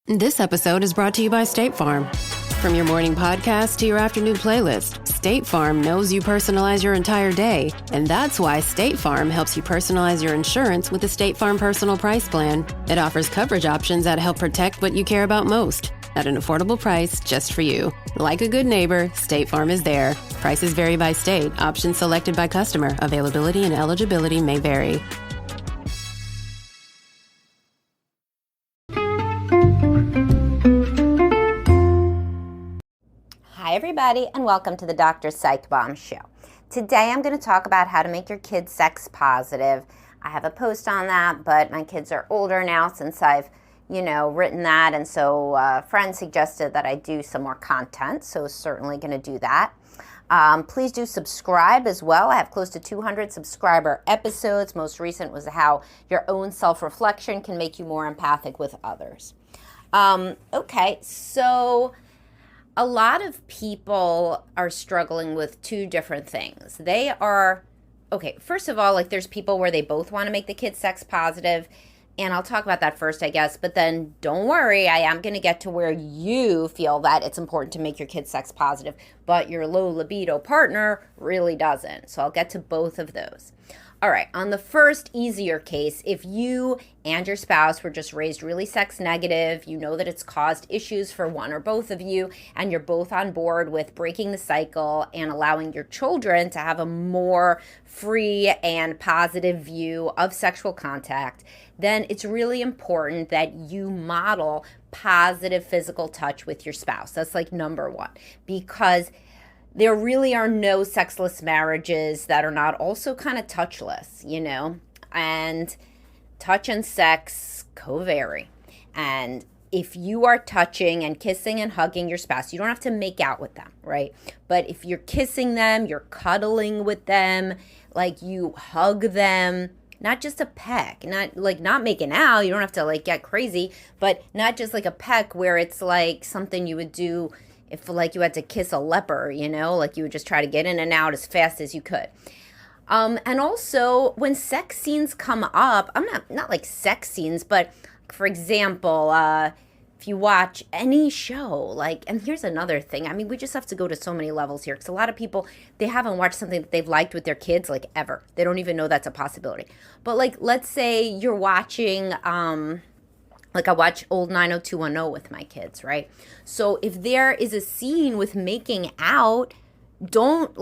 This episode is brought to you by State Farm. From your morning podcast to your afternoon playlist, State Farm knows you personalize your entire day, and that's why State Farm helps you personalize your insurance with the State Farm Personal Price Plan. It offers coverage options that help protect what you care about most at an affordable price just for you. Like a good neighbor, State Farm is there. Prices vary by state. Options selected by customer. Availability and eligibility may vary. Hi everybody, and welcome to the Dr. Psych Bomb Show. Today I'm going to talk about how to make your kids sex positive. I have a post on that, but my kids are older now since I've, written that, and so a friend suggested that I do some more content, so certainly going to do that. Please do subscribe as well. I have close to 200 subscriber episodes. Most recent was how your own self-reflection can make you more empathic with others. So a lot of people are struggling with two different things. They are, first of all, there's people where they both want to make the kids sex positive, and I'll talk about that first, I guess, but then don't worry, I am going to get to where you feel that it's important to make your kids sex positive, but your low libido partner really doesn't. So I'll get to both of those. All right, on the first easier case, if you and your spouse were just raised really sex negative, you know that it's caused issues for one or both of you, and you're both on board with breaking the cycle and allowing your children to have a more free and positive view of sexual contact, then it's really important that you model positive physical touch with your spouse. That's number one, because there really are no sexless marriages that are not also kind of touchless, and touch and sex co-vary. And if you are touching and kissing and hugging your spouse, you don't have to make out with them, right? But if you're kissing them, you're cuddling with them, you hug them, not just a peck, not making out, you don't have to get crazy, but not just a peck where it's something you would do if you had to kiss a leper, you would just try to get in and out as fast as you could. And also when sex scenes come up, I'm not sex scenes, but for example, if you watch any show, and here's another thing. I mean, we just have to go to so many levels here, because a lot of people, they haven't watched something that they've liked with their kids, ever. They don't even know that's a possibility. But let's say you're watching, I watch old 90210 with my kids, right? So if there is a scene with making out, don't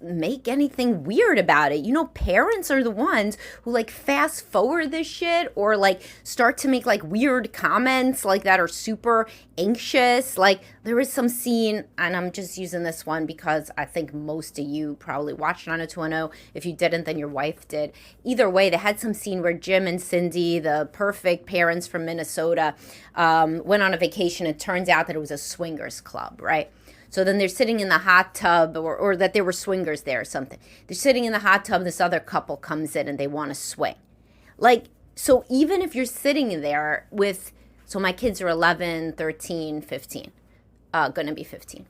make anything weird about it. Parents are the ones who fast forward this shit or start to make weird comments that are super anxious. There is some scene, and I'm just using this one because I think most of you probably watched 90210. If you didn't, then your wife did. Either way, they had some scene where Jim and Cindy, the perfect parents from Minnesota, went on a vacation. It turns out that it was a swingers club, right? So then they're sitting in the hot tub, or that there were swingers there or something. They're sitting in the hot tub, this other couple comes in and they want to swing. So even if you're sitting there so my kids are 11, 13, 15, going to be 15.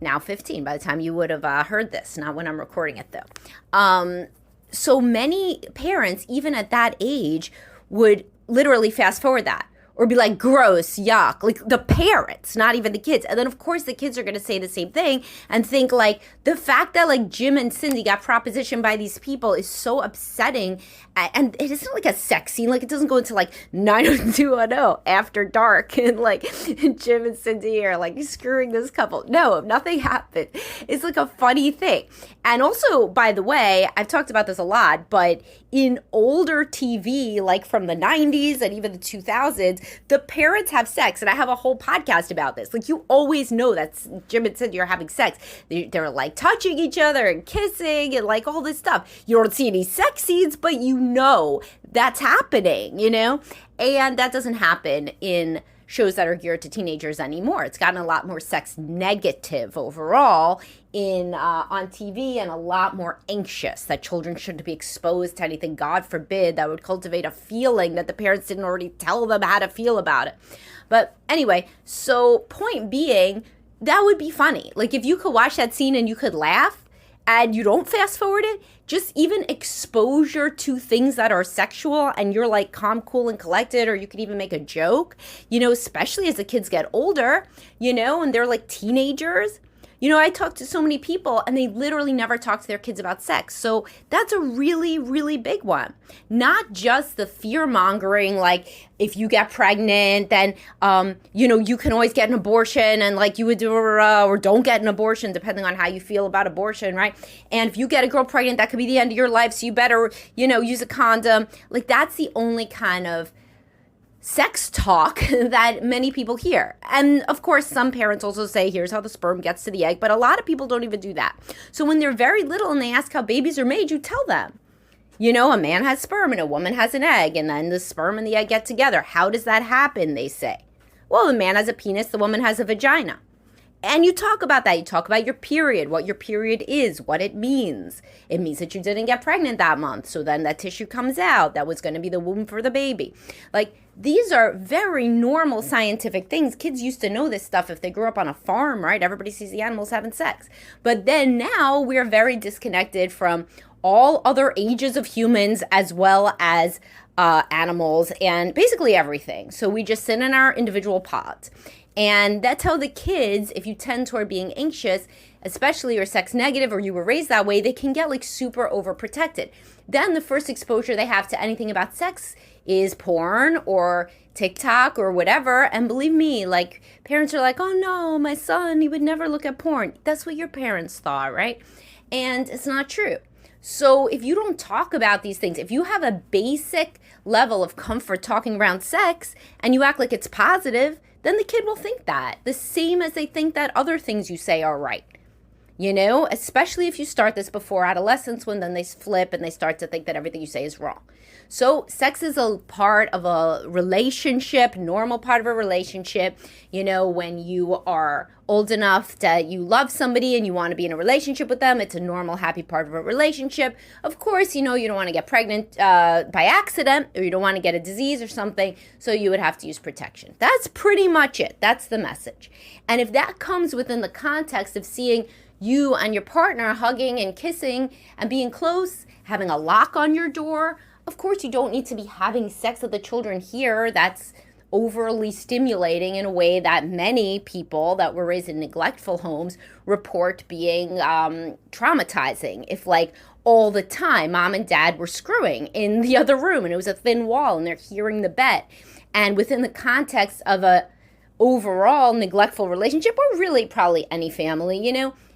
Now 15 by the time you would have heard this, not when I'm recording it though. So many parents, even at that age, would literally fast forward that. Or be gross, yuck, the parents, not even the kids. And then, of course, the kids are going to say the same thing and think, the fact that, Jim and Cindy got propositioned by these people is so upsetting. And it isn't a sex scene. It doesn't go into, 90210 after dark and, Jim and Cindy are, screwing this couple. No, nothing happened. It's, a funny thing. And also, by the way, I've talked about this a lot, but in older TV, from the 90s and even the 2000s, the parents have sex, and I have a whole podcast about this. You always know that Jim and Cindy are having sex. They're touching each other and kissing and all this stuff. You don't see any sex scenes, but that's happening, And that doesn't happen in shows that are geared to teenagers anymore. It's gotten a lot more sex negative overall on TV, and a lot more anxious that children shouldn't be exposed to anything, God forbid, that would cultivate a feeling that the parents didn't already tell them how to feel about it. But anyway, so point being, that would be funny. If you could watch that scene and you could laugh, and you don't fast forward it, just even exposure to things that are sexual and you're like calm, cool, and collected, or you could even make a joke, especially as the kids get older, and they're like teenagers. I talk to so many people and they literally never talk to their kids about sex. So that's a really, really big one. Not just the fear mongering, like if you get pregnant, then, you can always get an abortion and like you would do, or don't get an abortion, depending on how you feel about abortion, right? And if you get a girl pregnant, that could be the end of your life. So you better, use a condom. Like that's the only kind of sex talk that many people hear. And of course, some parents also say, here's how the sperm gets to the egg, but a lot of people don't even do that. So when they're very little and they ask how babies are made, you tell them, a man has sperm and a woman has an egg, and then the sperm and the egg get together. How does that happen? They say, well, the man has a penis, the woman has a vagina. And you talk about that. You talk about your period, what your period is, what it means. It means that you didn't get pregnant that month. So then that tissue comes out. That was going to be the womb for the baby. Like, these are very normal scientific things. Kids used to know this stuff if they grew up on a farm, right? Everybody sees the animals having sex. But then now we're very disconnected from all other ages of humans as well as animals and basically everything. So we just sit in our individual pods. And that's how the kids, if you tend toward being anxious, especially or sex negative, or you were raised that way, they can get like super overprotected. Then the first exposure they have to anything about sex is porn or TikTok or whatever. And believe me, like parents are like, oh no, my son, he would never look at porn. That's what your parents thought, right? And it's not true. So if you don't talk about these things, if you have a basic level of comfort talking around sex and you act like it's positive, then the kid will think that, the same as they think that other things you say are right. Especially if you start this before adolescence, when then they flip and they start to think that everything you say is wrong. So sex is a part of a relationship, normal part of a relationship. When you are old enough that you love somebody and you want to be in a relationship with them, it's a normal, happy part of a relationship. Of course, you don't want to get pregnant by accident, or you don't want to get a disease or something, so you would have to use protection. That's pretty much it. That's the message. And if that comes within the context of seeing you and your partner hugging and kissing and being close, having a lock on your door, of course you don't need to be having sex with the children here. That's overly stimulating in a way that many people that were raised in neglectful homes report being traumatizing. If like all the time mom and dad were screwing in the other room and it was a thin wall and they're hearing the bed. And within the context of a overall neglectful relationship, or really probably any family,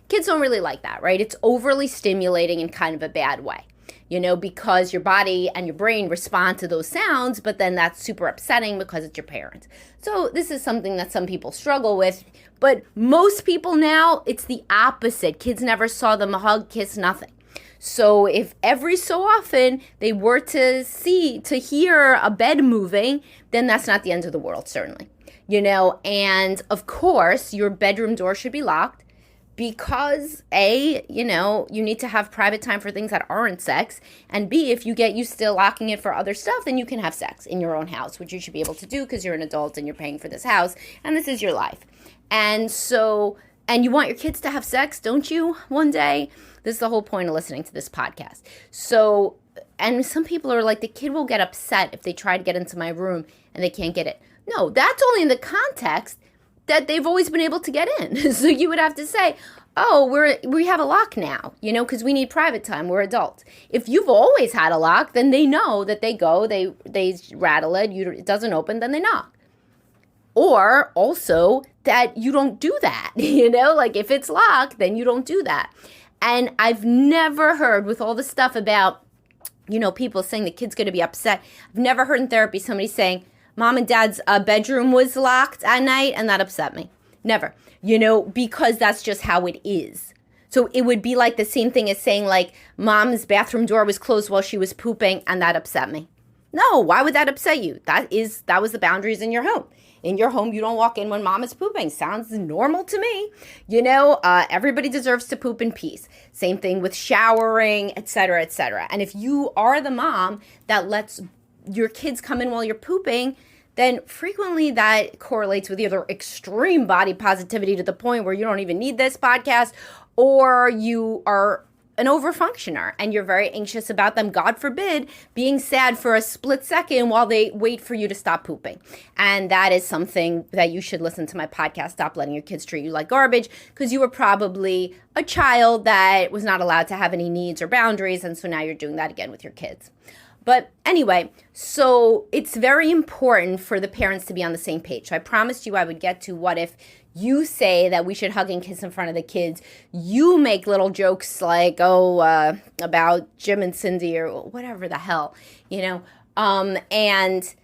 kids don't really like that, right? It's overly stimulating in kind of a bad way. Because your body and your brain respond to those sounds, but then that's super upsetting because it's your parents. So this is something that some people struggle with, but most people now, it's the opposite. Kids never saw them hug, kiss, nothing. So if every so often they were to hear a bed moving, then that's not the end of the world, certainly. And of course, your bedroom door should be locked. Because A, you need to have private time for things that aren't sex. And B, if you get used to locking it for other stuff, then you can have sex in your own house, which you should be able to do because you're an adult and you're paying for this house and this is your life. And you want your kids to have sex, don't you, one day? This is the whole point of listening to this podcast. So, and some people are like, the kid will get upset if they try to get into my room and they can't get it. No, that's only in the context that they've always been able to get in. So you would have to say, oh, we have a lock now, because we need private time. We're adults. If you've always had a lock, then they know that they go, they rattle it, it doesn't open, then they knock. Or also that you don't do that, like if it's locked, then you don't do that. And I've never heard, with all the stuff about, people saying the kid's going to be upset, I've never heard in therapy somebody saying, Mom and Dad's bedroom was locked at night, and that upset me. Never. Because that's just how it is. So it would be like the same thing as saying, like, Mom's bathroom door was closed while she was pooping, and that upset me. No, why would that upset you? That was the boundaries in your home. In your home, you don't walk in when mom is pooping. Sounds normal to me. Everybody deserves to poop in peace. Same thing with showering, et cetera, et cetera. And if you are the mom that lets your kids come in while you're pooping, then frequently that correlates with either extreme body positivity to the point where you don't even need this podcast, or you are an overfunctioner and you're very anxious about them, God forbid, being sad for a split second while they wait for you to stop pooping. And that is something that you should listen to my podcast, Stop Letting Your Kids Treat You Like Garbage, because you were probably a child that was not allowed to have any needs or boundaries. And so now you're doing that again with your kids. But anyway, so it's very important for the parents to be on the same page. So I promised you I would get to what if you say that we should hug and kiss in front of the kids. You make little jokes like, about Jim and Cindy or whatever the hell, and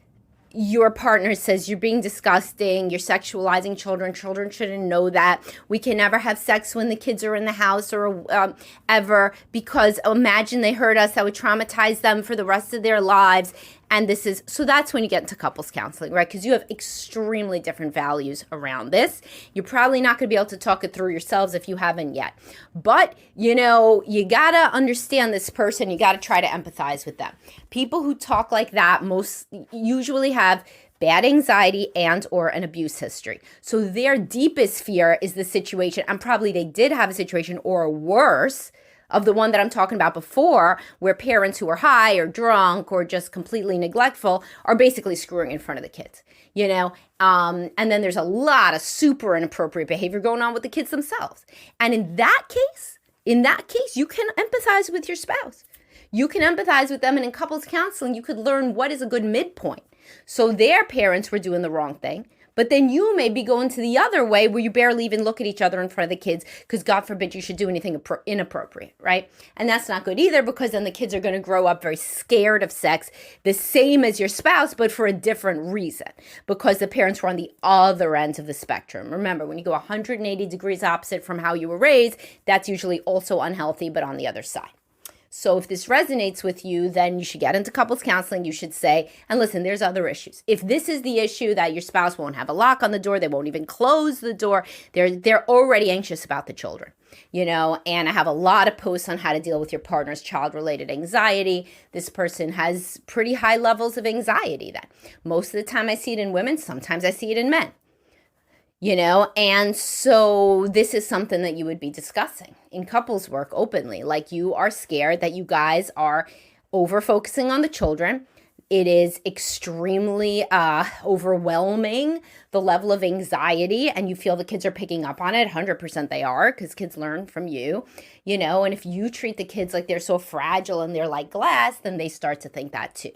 your partner says you're being disgusting, you're sexualizing children. Children shouldn't know that. We can never have sex when the kids are in the house or ever, because imagine they hurt us, that would traumatize them for the rest of their lives. And so that's when you get into couples counseling, right? Because you have extremely different values around this. You're probably not going to be able to talk it through yourselves if you haven't yet. But, you got to understand this person. You got to try to empathize with them. People who talk like that most usually have bad anxiety and or an abuse history. So their deepest fear is the situation, and probably they did have a situation or worse of the one that I'm talking about before, where parents who are high or drunk or just completely neglectful are basically screwing in front of the kids, and then there's a lot of super inappropriate behavior going on with the kids themselves. And in that case, you can empathize with your spouse. You can empathize with them, and in couples counseling, you could learn what is a good midpoint. So their parents were doing the wrong thing, but then you may be going to the other way where you barely even look at each other in front of the kids because God forbid you should do anything inappropriate, right? And that's not good either, because then the kids are going to grow up very scared of sex, the same as your spouse, but for a different reason, because the parents were on the other end of the spectrum. Remember, when you go 180 degrees opposite from how you were raised, that's usually also unhealthy, but on the other side. So if this resonates with you, then you should get into couples counseling. You should say, and listen, there's other issues. If this is the issue that your spouse won't have a lock on the door, they won't even close the door, they're already anxious about the children, and I have a lot of posts on how to deal with your partner's child-related anxiety. This person has pretty high levels of anxiety then. Most of the time I see it in women, sometimes I see it in men. And so this is something that you would be discussing in couples work openly. Like, you are scared that you guys are over focusing on the children. It is extremely overwhelming, the level of anxiety, and you feel the kids are picking up on it. 100% they are, because kids learn from you, and if you treat the kids like they're so fragile and they're like glass, then they start to think that too.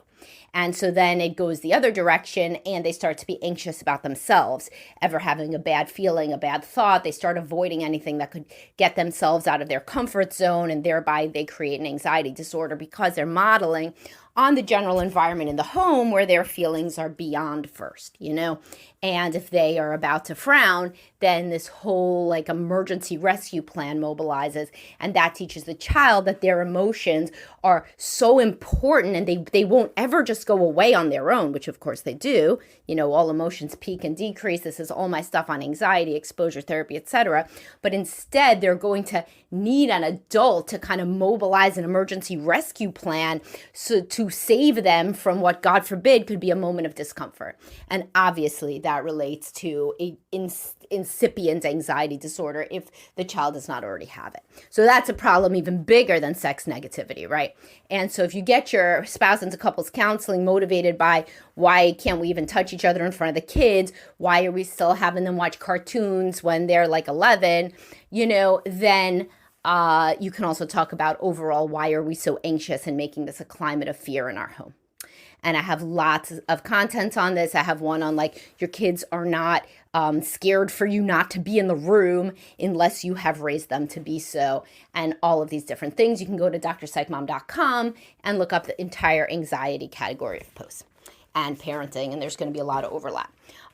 And so then it goes the other direction, and they start to be anxious about themselves, ever having a bad feeling, a bad thought. They start avoiding anything that could get themselves out of their comfort zone, and thereby they create an anxiety disorder because they're modeling on the general environment in the home where their feelings are beyond first, And if they are about to frown, then this whole emergency rescue plan mobilizes, and that teaches the child that their emotions are so important, and they won't ever just go away on their own, which of course they do. All emotions peak and decrease. This is all my stuff on anxiety, exposure therapy, etc. But instead, they're going to need an adult to kind of mobilize an emergency rescue plan to save them from what, God forbid, could be a moment of discomfort. And obviously that relates to a incipient anxiety disorder if the child does not already have it. So that's a problem even bigger than sex negativity, right? And so if you get your spouse into couples counseling motivated by why can't we even touch each other in front of the kids, why are we still having them watch cartoons when they're 11, then you can also talk about overall, why are we so anxious and making this a climate of fear in our home. And I have lots of content on this. I have one on your kids are not scared for you not to be in the room unless you have raised them to be so, and all of these different things. You can go to drpsychmom.com and look up the entire anxiety category of posts and parenting, and there's going to be a lot of overlap.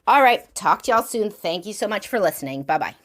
All right, talk to y'all soon. Thank you so much for listening. Bye-bye.